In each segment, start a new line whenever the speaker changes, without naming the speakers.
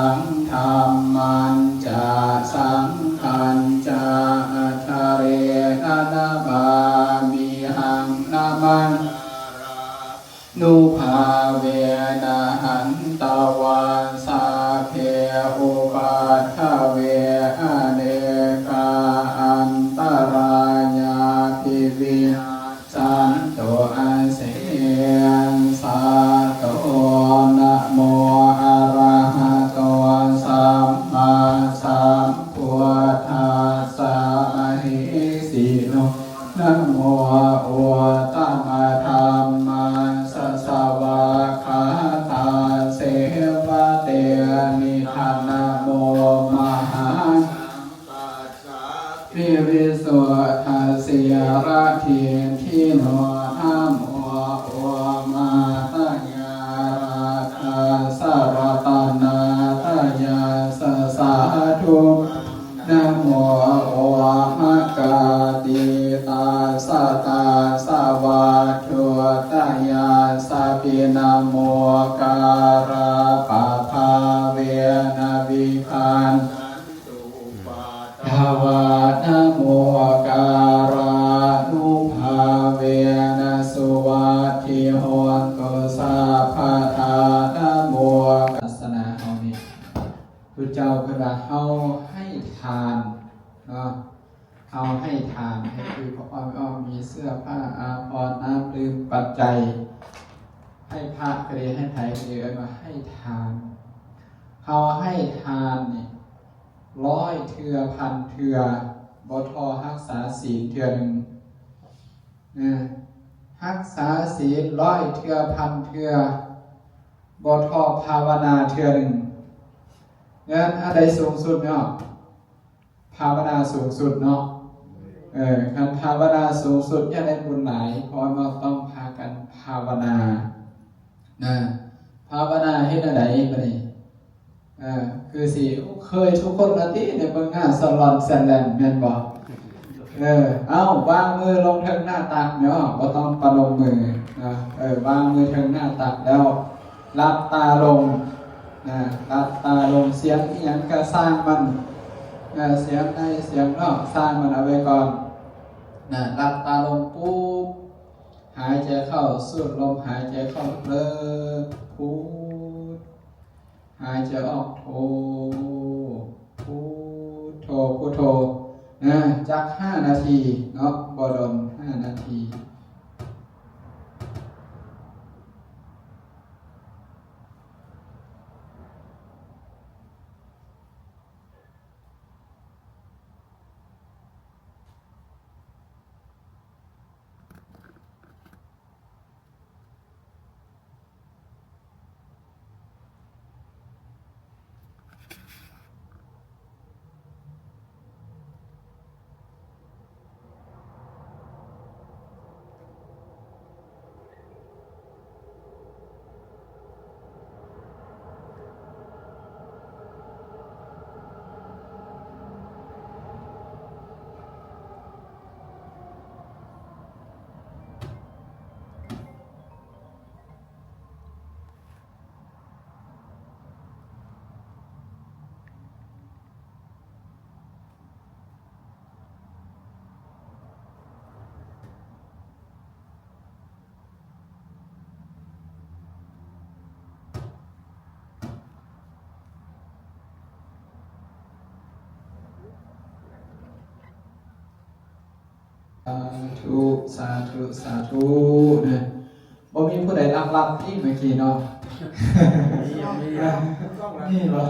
สังธรรมันจะสังฆัญจะอัทธเรนะนะบามิหังนะมันนุภาเวนะหันตวันสาเพอุปัฏฐเวอเนกาอันตรายาภิวินาสันโตอาเสนสาโตนะโมอะระหะโตสัมมาสัมพุทธัสสะอะหิสิโนนะโมอุตตมะธัมมัสสะสวะคะตาเสวะเตนิทันนะโมมหังวิริสุทธัสสิระทิทิโนนะโมอุมาตยาราคาสารตนาตยาสสาธุนะโมโอมะกาติตาสตาสวะทุตยาสปินะโมการะปะภาเวนะวิคันภาวะนะโมการะนุภาเวนะสุวัตถิโหตุสัพพะทานะโมศาสนาเฮานี่พุทธเจ้าคือว่าเฮาให้ทานเนาะเฮาให้ทานให้คือพระอ้อมมีเสื้อผ้าอาภรณ์น้ำดื่มปัจจัยให้พระก็ดีให้ไผก็ดีเอามาให้ทานเฮาให้ทานนี่100 เทื่อพันเทื่อบ่ทอรักษาศีลเทื่อนึงรักษาศีล100 เทื่อพันเทื่อบ่ทอภาวนาเทื่อนึงงั้นอะไรสูงสุดเนาะภาวนาสูงสุดเนาะการภาวนาสูงสุดจะได้บุญหลายเพราะเราต้องพากันภาวนาภาวนาให้ได้บัดนี้คือสิเคยทุกคนละติในเบิ่งหน้าสลอนแซนแลนแม่นบ่เอาวางมือลงทางหน้าตักเนาะบ่ต้องประนมมือนะวางมือทางหน้าตักแล้วหลับตาลงหลับตาลงเสียงอีหยังก็สร้างมันเสียงในเสียงนอกสร้างมันเอาไว้ก่อนหลับตาลงปุ๊บหายใจเข้าสูดลมหายใจเข้าเลิกพุทหายใจออกโทพุทโธพุทโธจัก5 นาทีเนาะบ่ดน5 นาทีสาธุสาธุนะบ่มีผู้ใดรับที่เมื่อกี้เนาะนี่บ่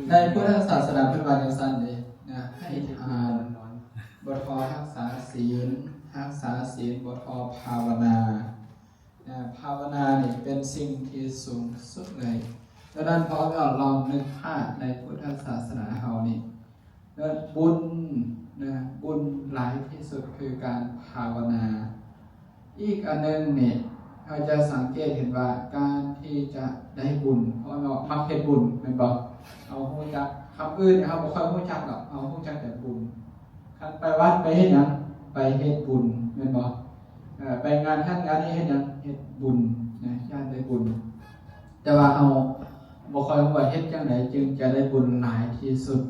ในพุทธศาสนาเพิ่นว่าจังซั่นเด้นะให้ทานบ่ทอรักษาศีลรักษาศีลบ่ทอภาวนาภาวนานี่เป็นสิ่งที่สูงสุดเลยดังนั้นพอเราลองนึกภาพในพุทธศาสนาเฮานี่บุญบุญหลายที่สุดคือการภาวนาอีกอันนึงเนี่ยเราจะสังเกตเห็นว่าการที่จะได้บุญเพราะเรามักเฮ็ดบุญเป็นบ่เอาฮู้จักคำอื่นเขาบ่ค่อยฮู้จักหรอกเอาฮู้จักแต่บุญคันไปวัดไปเฮ็ดหยังไปเฮ็ดบุญแม่นบ่ไปงานนี้เฮ็ดหยังเฮ็ดบุญญาติได้บุญ แต่ว่าเอาบ่ค่อยว่าเฮ็ดจังไดจึงจะได้บุญหลายที่สุด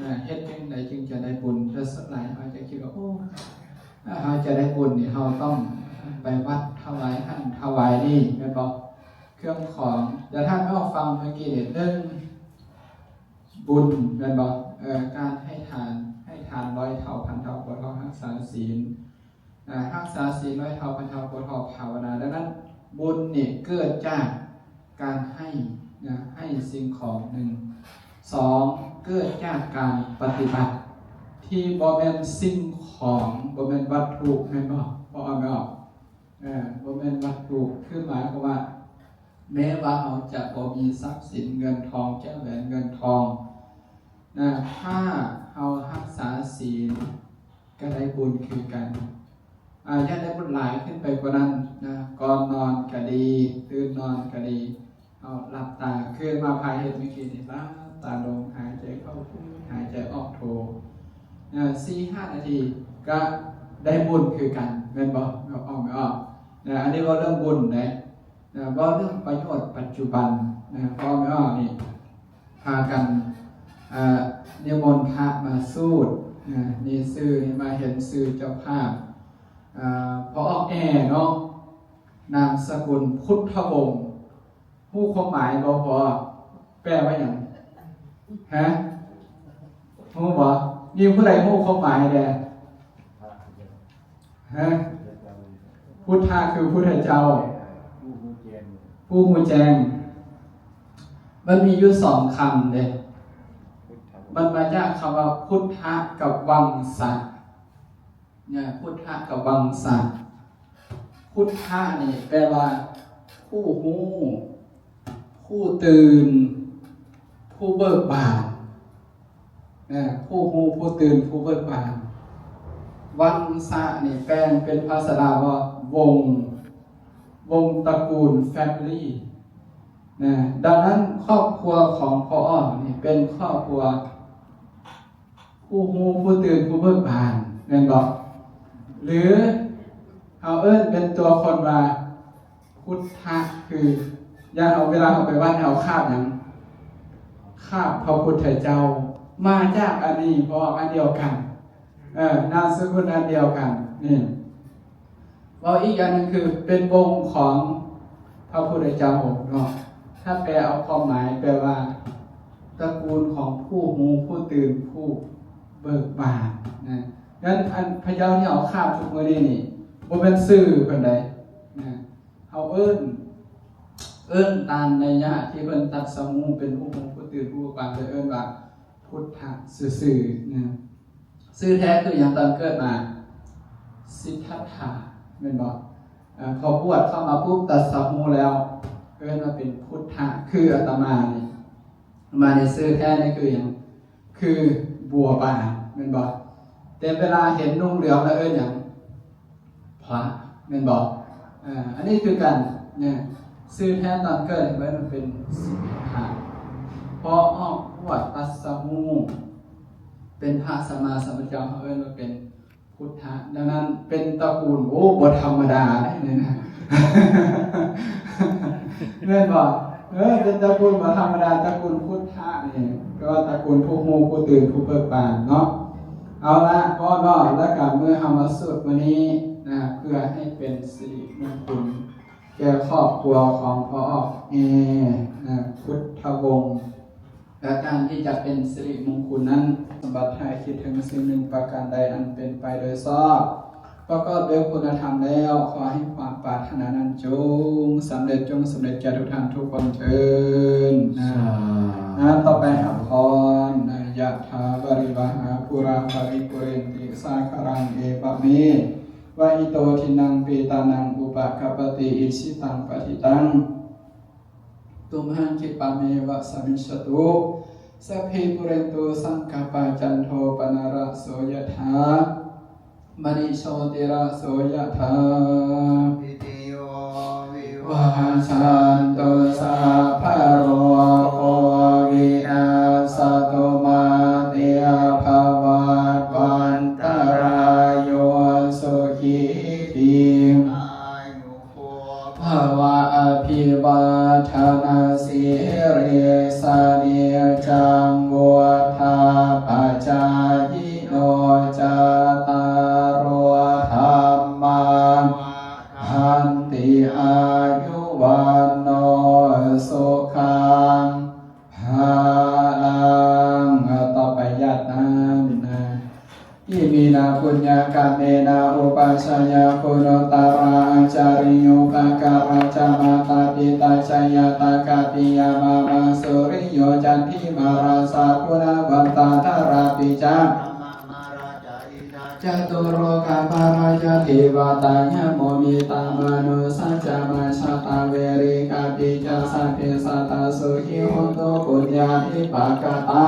นะเฮ็ดจังไดจึงจะได้บุญแต่สักหลายเขาจะคิดว่าโอ้ถ้าเราจะได้บุญนี่เราต้องไปวัดถวายหั่นถวายนี่แม่นบ่เครื่องของแต่ถ้าเราฟังเมื่อกี้เรื่องบุญแม่นบ่การให้ทานร้อยเท่าพันเท่าโกเท่ารักษาศีลรักษาศีลร้อยเท่าพันเท่าโกเท่าภาวนาดังนั้นบุญนี่เกิดจากการให้นะให้สิ่งของหนึ่งสองเกิดจากการปฏิบัติที่บ่แม่นสิ่งของบ่แม่นวัตถุแม่นบ่เอาไม่ออกบ่แม่นวัตถุคือหมายความว่าแม้ว่าเราจะบ่มีทรัพย์สินเงินทองแก้วแหวนเงินทองนะถ้าเรารักษาศีลก็ได้บุญคือกันยังได้บุญหลายขึ้นไปกว่านั้นนะก่อนนอนก็ดีตื่นนอนก็ดีเอาหลับตาคืนมาภายเห็นเมื่อกี้นี่ละตาลงหายใจเข้าพุทหายใจออกโท4-5 นาทีก็ได้บุญคือกันแม่นบ่ไม่ออกนะอันนี้ว่าเรื่องบุญนะว่าเรื่องประโยชน์ปัจจุบันนะพอไม่ออกนี่พากันนิมนต์พระมาสูตรนี่ซื่อนี่มาเห็นซื่อเจ้าภาพพอออกเนาะนามสกุลพุทธวงศ์ผู้ความหมายบ่พอแปลว่าอย่างฮะฮู้บ่มีผู้ใดฮู้ความหมายแด่ฮะพุทธะคือพุทธเจ้าผู้ฮู้แจ้งมันมีอยู่2คำเด้มันมาจากคำว่าพุทธะกับวังสะเนี่ยพุทธะกับวังสะพุทธะนี่แปลว่าผู้ฮู้ผู้ตื่นผู้เบิกบานผู้ฮู้ผู้ตื่นผู้เบิกบานวังสะนี่แปลงเป็นภาษาลาวว่าวงตระกูล family นะดังนั้นครอบครัวของพ่ออ้อนี่เป็นครอบครัวผู้ฮู้ผู้ตื่นผู้เบิกบานแม่นบ่หรือเอาเป็นตัวคนว่าพุทธะคืออย่างเอาเวลาเอาไปวัดเอาคาบหยังคาบพระพุทธเจ้ามาจากอันนี้เพราะอันเดียวกันนามสกุลอันเดียวกันนี่ว่าอีกอย่างนึงคือเป็นวงของพระพุทธเจ้าเนาะถ้าแปลเอาความหมายแปลว่าตระกูลของผู้ฮู้ผู้ตื่นผู้เบิกบานนะงั้นอันพระเจ้าที่เอาคาบทุกมื้อนี้นี่บ่เป็นชื่อเพิ่นใดนะเอาเอิ้นตามนัยยะที่เพิ่นตัดสมูเป็นผู้ฮู้ผู้ตื่นผู้เบิกบานเลยเอิ้นว่าพุทธะซื่อๆนะชื่อแท้คืออย่างตอนเกิดมาสิทธัตถะแม่นบ่พอบวชเข้ามาปุ๊บตัดสมูแล้วเอิ้นว่าเป็นพุทธะคืออาตมานี่มาในชื่อแท้นี่คือหยังคือบัวบานแม่นบ่แต่เวลาเห็นนุ่งเหลืองแล้วเอิ้นหยังพระแม่นบ่อันนี้คือกันเนี่ยชื่อแท้ตอนเกิดเอิ้นมันเป็นสิทธัตถะพอออกบวชตัดสมูเป็นพระสัมมาสัมพุทธเจ้าเอิ้นว่าเป็นพุทธะดังนั้นเป็นตระกูลบ่ธรรมดาเนี่ยนะ แม่นบ่เป็นตระกูลบ่ธรรมดาตระกูลพุทธะนี่ก็ตระกูลผู้ฮู้ผู้ตื่นผู้เบิกบานเนาะเอาละพ่อเนาะแล้วก็เมื่อเฮามาสวดวันนี้นะเพื่อให้เป็นสิริมงคลแก่ครอบครัวของพ่อนะพุทธวงศ์และการที่จะเป็นสิริมงคลนั้นสมบัติให้คิดถึงสิ่งหนึ่งประการใดอันเป็นไปโดยชอบประกอบด้วยคุณธรรมแล้วขอให้ความปรารถนานั้นจงสำเร็จแก่ทุกท่านทุกคนเถิดต่อไปครับพรยะถาวริวหาปุราภริปุเรนติสาคารังเอวะเมวะอิโตทินังปีตานังอุปกัปปติอิชิตังปฏิตังตุมหังคิปะเมวะสมิชตุสัพเพปุเรนตุสังกปะจันโทปนาระโสยถามณิโชติระโสยถาปิติโยวิวัชชันตุสัพพะโรโควินาศตุมาเตภวัตวันตรายโยสุขีทีภวะอภิวาทนา สิริสเนจังวุธาปัจจายิโนจตารโอธรรมาหันติอายุวันโนสุขังภาลังต่อไปญาตินั้นนะอิมินาปุญญากาเมนาอุปัชฌายาคุณตาราอาจาริโยปการาจามาตาปิตาชยตากาปิยามามาสุริโยจันทิมาราสาปุณวันตาธาราปิจาจตุโรกาปาราจเทวตายะโมมิตามนุสัจจามาชาตาเวริกาปิจาสัพเพสัตตาสุขิโหตุปุญญาภิปากตา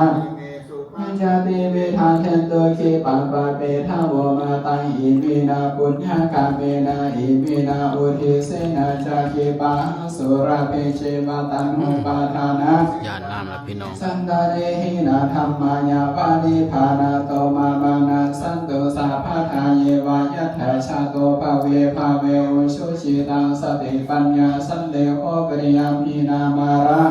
มัจจติเวทานเทนตุขีปัปปะเปทาวมาตังอิมินาปุญญากาเมนะอิมินาอุทิเสนะจักขิปะสุราเพเชวตันหุปาทานะ
ญาตินามและพี่น้อง
สันดาเรหินาธรรมายาปานิภานาโตมามานาสันตุสาภาทาเยวายัตถาชาโตภเวภเวอุชุชิตังสติปัญญาสันเลโอปริยามพีนามารา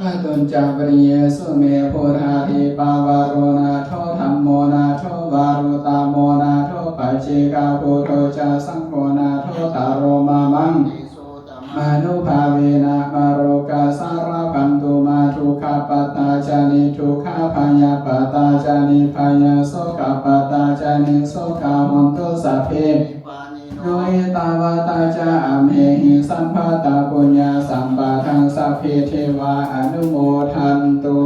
พระตุนจามปริเยสุเมโพธาธิปาวารุณาโทธรรมโมนาโทวารุตาโมนาโทปัจเจกาโพโตจาสังโฆนาโทตารโรมามังมานุภาเวนะมาโรกาสารพันตุมาทุกขปตาจานิทุกขพยาปตาจานิพยาโสกปตาจานิโสกาหุนตุสัพเพโนยตาวาตาจาอัมเหหิสัมภาตาปุญญาสัมปะทังสัพเพเทวาอนุโมทันตุ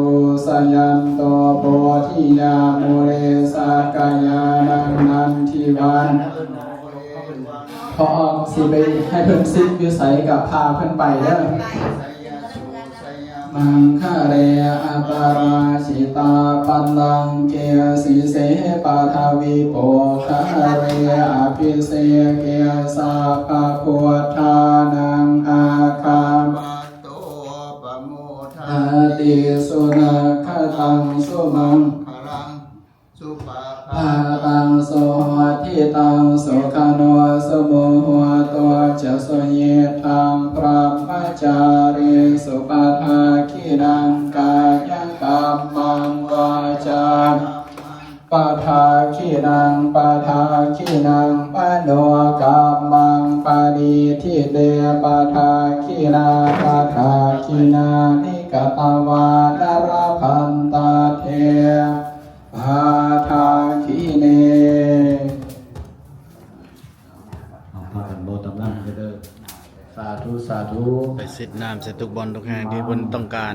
สยันโตโพธิยามุเรสากายานันทิวันพอสิไปให้เพิ่นซิดวิสัยกับพาเพิ่นไปเด้อมังคะเรอปาราชิตาปันลังเกสิเสปาทาวิโปคะเรอภิเสเกสาปะพุทธานังอาคาโตปโมทาติสุนัขตังสุมังคลังสุปาภาตังโสทิตังสุขโนสมุหัวตัวจะสุเยทังพระมัจจาริสุปาทาคินังกายกรรมังวาจาปาทาคินังปาทาคินังปโนกรรมังปาริทิเตปาทาคินาปาทาคินานิกตวานรพันตาเทปาทาคิเน
เอาพากันโบตำนานเด้อสาธุสาธุ
ไปสิทธิ์น้ำเสร็จทุกบอลทุกแห่งที่เพิ่นต้องการ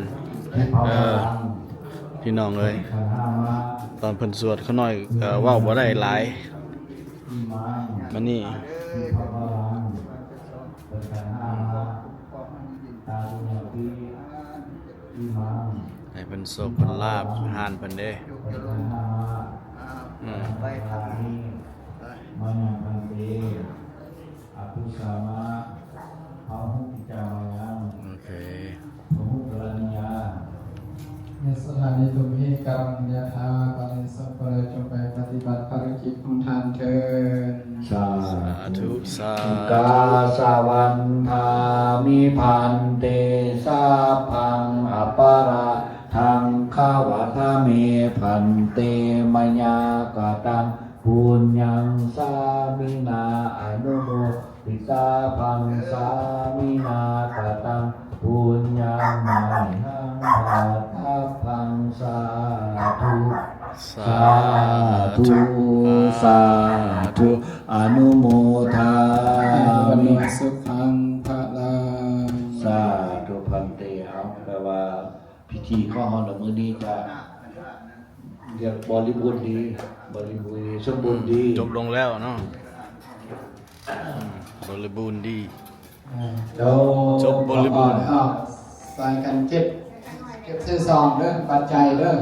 พี่น้องเลยตอนเพิ่นสวดเขาหน่อยเว้าบ่ได้หลายมานี่ให้เพิ่นโศกเพิ่นลาบหานเพิ่นเด้
มายังพันเตอภิสามะพาหุกิจามายัง
โอเค
พหุกรัญญา
ในสถานีตุมิกรรมยถาปริสัพเพจงไปปฏิบัติภารกิจของท่านเถิด
สา
ธุสาธุ
กาสาวันทามิพันเตสาพังอปาราทังขาวะทาเมพันเตมยากตังปุญญังสามินาอนุโมทิตาพังสามินากตังปุญญังไมหังปัตถพังสาธุสาธุสาธุอนุโมทามิ
สุขังพระลา
สาธุพันเตเอาแปลว่าพิธีข้อหอนมื้อนี้จะเรียกบริบูรณ์ดีบริบูรณ์ดีสมบูรณ์ดี
จบลงแล้วเนาะบริบูรณ์ดีจบบริบูรณ์
ใส่กันเก็บใส่ซองเด้อปัจจัยเด้อ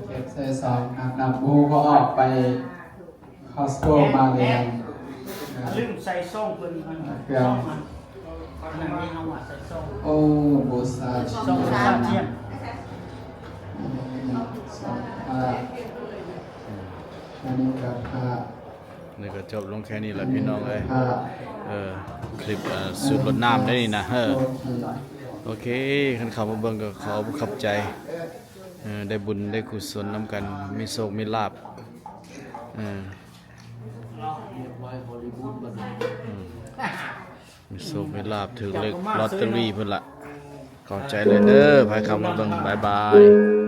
เก็บใส่ซองนำบูเขาออกไปคอสโก้มาเลย
ลืมใส่ส่งเพิ่นมันส่งมันคนนั้นนี่เฮาว่าใส่ส่ง
โอ้บูซา
ส่ง3เที่ยง
อันนี้กับพระ
นี่ก็จบลงแค่นี้แหละพี่น้องเอ้ยคลิปสูตรรดน้ำได้นี่นะโอเคคันเข้ามาเบิ่งก็ขอขับใจได้บุญได้กุศลนำกันมีโชคมีลาภมีโชคมีลาภถือเลขลอตเตอรี่เพิ่นละขอบใจเลยเด้อไปเข้ามาเบิ่งบ๊ายบาย